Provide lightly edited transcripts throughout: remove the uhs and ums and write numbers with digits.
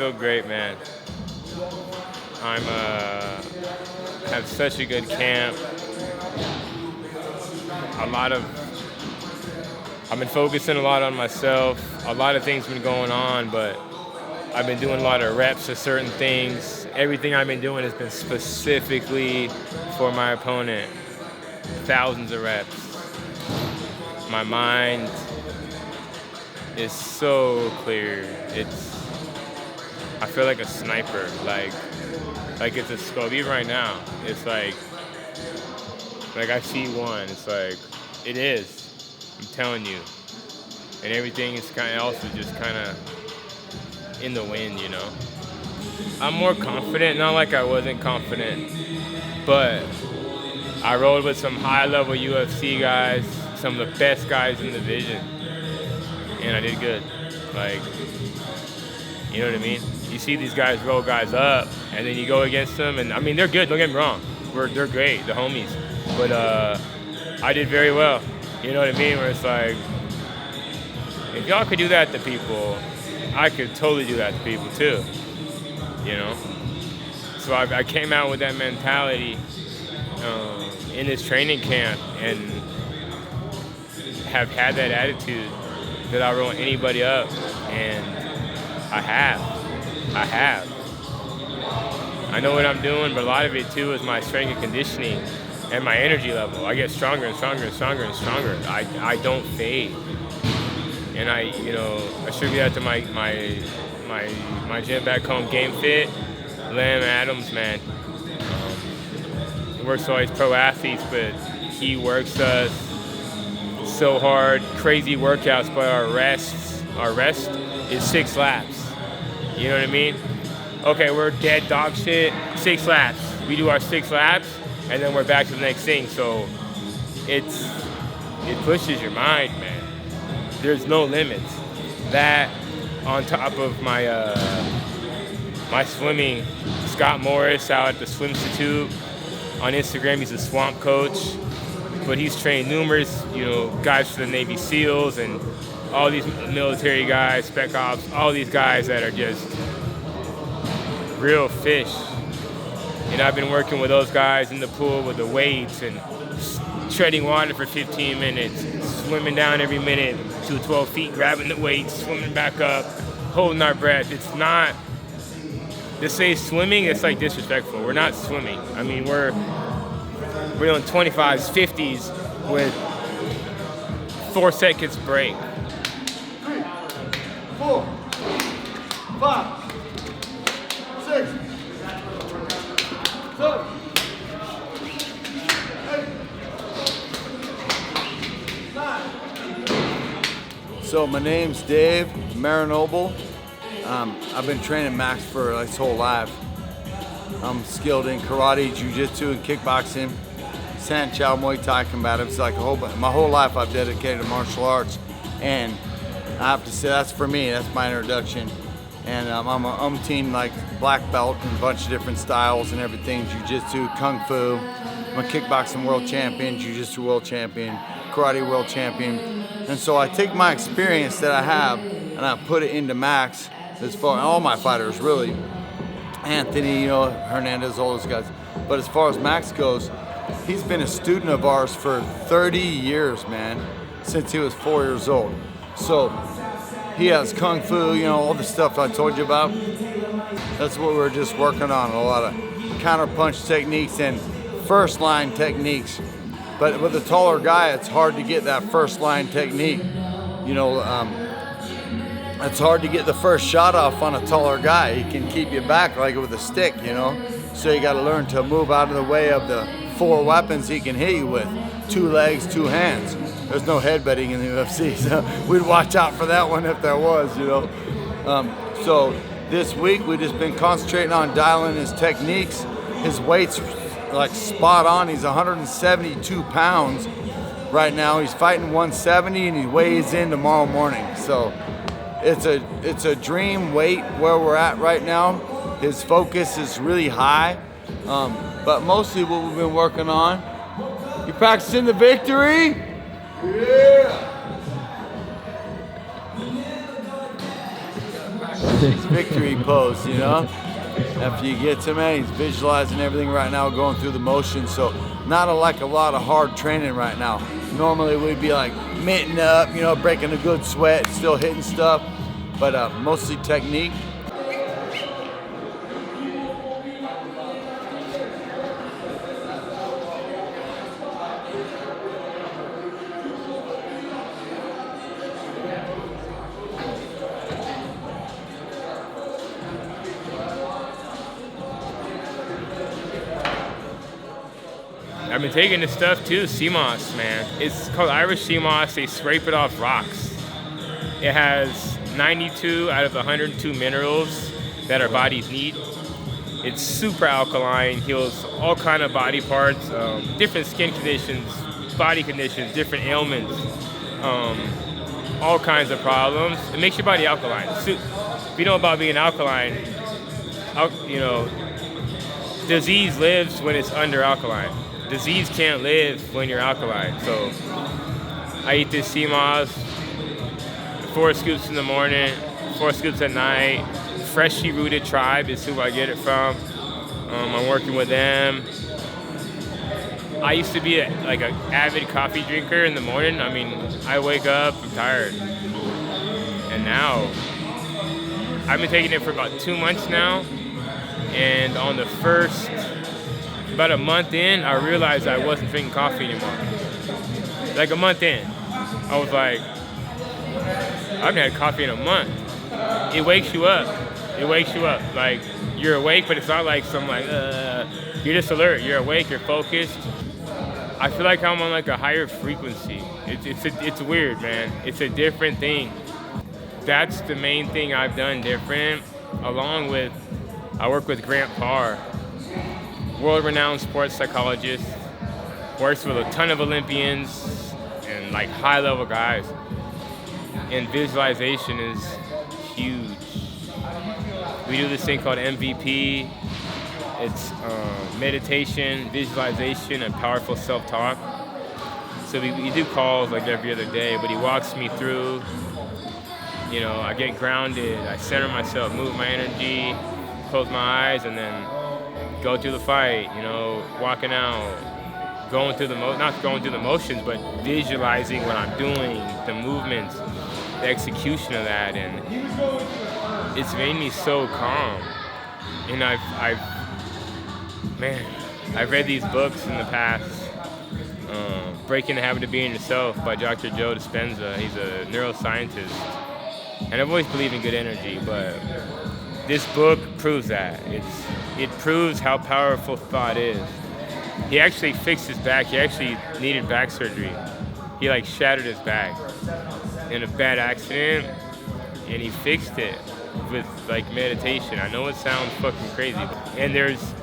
feel great, man. I'm have such a good camp. I've been focusing a lot on myself. A lot of things been going on, but I've been doing a lot of reps of certain things. Everything I've been doing has been specifically for my opponent. Thousands of reps. My mind is so clear. I feel like a sniper, like it's a scope. Even right now, it's like I see one. It's like, it is. I'm telling you. And everything is kind of also just kind of in the wind, you know. I'm more confident, not like I wasn't confident, but I rolled with some high-level UFC guys, some of the best guys in the division, and I did good. Like, you know what I mean? You see these guys roll guys up, and then you go against them, and I mean, they're good, don't get me wrong. They're great, the homies. But I did very well. You know what I mean? Where it's like, if y'all could do that to people, I could totally do that to people too, you know? So I came out with that mentality in this training camp and have had that attitude that I'll roll anybody up, and I have. I know what I'm doing, but a lot of it too is my strength and conditioning and my energy level. I get stronger and stronger and stronger and stronger. I don't fade. And I attribute that to my gym back home, Game Fit. Lam Adams, man. He works with all these pro athletes, but he works us so hard, crazy workouts, but our rest is 6 laps. You know what I mean? Okay, we're dead dog shit, 6 laps. We do our 6 laps, and then we're back to the next thing. So it pushes your mind, man. There's no limits. That on top of my my swimming, Scott Morris out at the Swim Institute. On Instagram, he's a swamp coach, but he's trained numerous, guys for the Navy SEALs and all these military guys, spec ops, all these guys that are just real fish. And I've been working with those guys in the pool with the weights and treading water for 15 minutes, swimming down every minute to 12 feet, grabbing the weights, swimming back up, holding our breath. It's not, to say swimming, it's like disrespectful. We're not swimming. I mean, we're doing 25s, 50s with 4 seconds break. 3, 4, 5, 6, 7, 8, 9. So my name's Dave Marinoble. I've been training Max for his whole life. I'm skilled in karate, jiu-jitsu, and kickboxing. San Chow Muay Thai combatives. Like my whole life I've dedicated to martial arts, and I have to say that's for me. That's my introduction. And I'm a umpteen like black belt in a bunch of different styles and everything. Jiu-jitsu, kung fu. I'm a kickboxing world champion, jiu-jitsu world champion, karate world champion. And so I take my experience that I have and I put it into Max. As far all my fighters really, Anthony, Hernandez, all those guys. But as far as Max goes, he's been a student of ours for 30 years, man, since he was 4 years old. So he has kung fu, all the stuff I told you about. That's what we're just working on, a lot of counter punch techniques and first line techniques. But with a taller guy, it's hard to get that first line technique. It's hard to get the first shot off on a taller guy. He can keep you back like with a stick, So you got to learn to move out of the way of the 4 weapons he can hit you with. 2 legs, 2 hands. There's no headbutting in the UFC, so we'd watch out for that one if there was, So this week we've just been concentrating on dialing his techniques. His weight's like spot on. He's 172 pounds right now. He's fighting 170 and he weighs in tomorrow morning. So it's a dream weight where we're at right now. His focus is really high, but mostly what we've been working on. You practicing the victory? Yeah. his victory pose, you know? After you get to him, he's visualizing everything right now, going through the motion. So not a lot of hard training right now. Normally we'd be like mitting up, you know, breaking a good sweat, still hitting stuff, but mostly technique. I've been taking this stuff too, sea moss, man. It's called Irish sea moss. They scrape it off rocks. It has 92 out of 102 minerals that our bodies need. It's super alkaline, heals all kind of body parts, different skin conditions, body conditions, different ailments, all kinds of problems. It makes your body alkaline. If you know about being alkaline, you know, disease lives when it's under alkaline. Disease can't live when you're alkaline. So I eat this sea moss, 4 scoops in the morning, 4 scoops at night. Freshly Rooted Tribe is who I get it from. I'm working with them. I used to be like an avid coffee drinker in the morning. I mean, I wake up, I'm tired. And now, I've been taking it for about 2 months now. And on the first, about a month in, I realized I wasn't drinking coffee anymore. Like a month in, I was like, I haven't had coffee in a month. It wakes you up. It wakes you up. Like, you're awake, but it's not like some like, you're just alert. You're awake, you're focused. I feel like I'm on like a higher frequency. It's weird, man. It's a different thing. That's the main thing I've done different, along with, I work with Grant Parr, world-renowned sports psychologist, works with a ton of Olympians and like high-level guys. And visualization is huge. We do this thing called MVP. It's meditation, visualization, and powerful self-talk. So we do calls like every other day, but he walks me through. You know, I get grounded, I center myself, move my energy, close my eyes, and then go through the fight, you know, walking out, going through not going through the motions, but visualizing what I'm doing, the movements, the execution of that, and it's made me so calm. And I've read these books in the past, Breaking the Habit of Being Yourself by Dr. Joe Dispenza. He's a neuroscientist. And I've always believed in good energy, but this book proves that. It proves how powerful thought is. He actually fixed his back. He actually needed back surgery. He like shattered his back in a bad accident, and he fixed it with like meditation. I know it sounds fucking crazy, and there's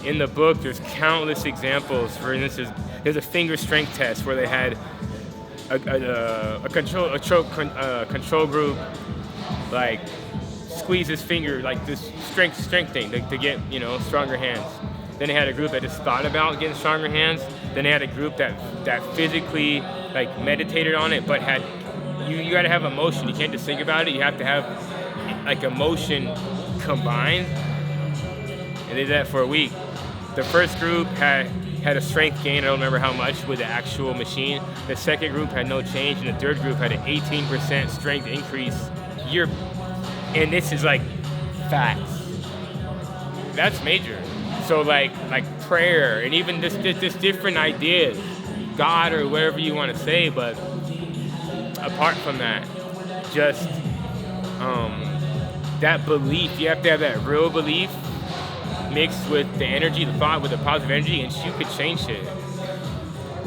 in the book there's countless examples. For instance, there's a finger strength test where they had a control group like squeeze his finger, like this strength thing to get, you know, stronger hands. Then they had a group that just thought about getting stronger hands. Then they had a group that physically like meditated on it, but had you got to have emotion. You can't just think about it. You have to have like emotion combined. And they did that for a week. The first group had a strength gain, I don't remember how much, with the actual machine. The second group had no change, and the third group had an 18% strength increase. And this is like facts. That's major. So like prayer, and even just different ideas, God or whatever you want to say, but apart from that, just that belief, you have to have that real belief mixed with the energy, the thought, with the positive energy, and you could change shit.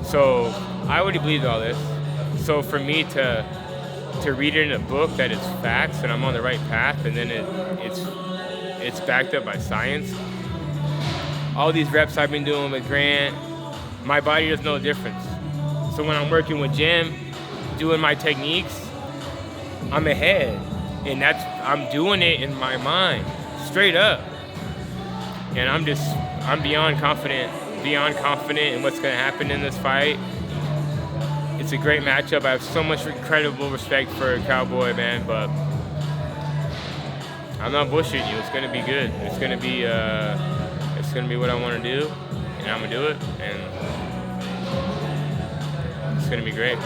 So I already believed all this. So for me to read it in a book that is facts and I'm on the right path, and then it's backed up by science. All these reps I've been doing with Grant, my body doesn't know the difference. So when I'm working with Jim, doing my techniques, I'm ahead. And I'm doing it in my mind, straight up. And I'm beyond confident in what's gonna happen in this fight. It's a great matchup. I have so much incredible respect for Cowboy, man, but I'm not bullshitting you. It's gonna be good. It's gonna be what I want to do, and I'm gonna do it, and it's gonna be great.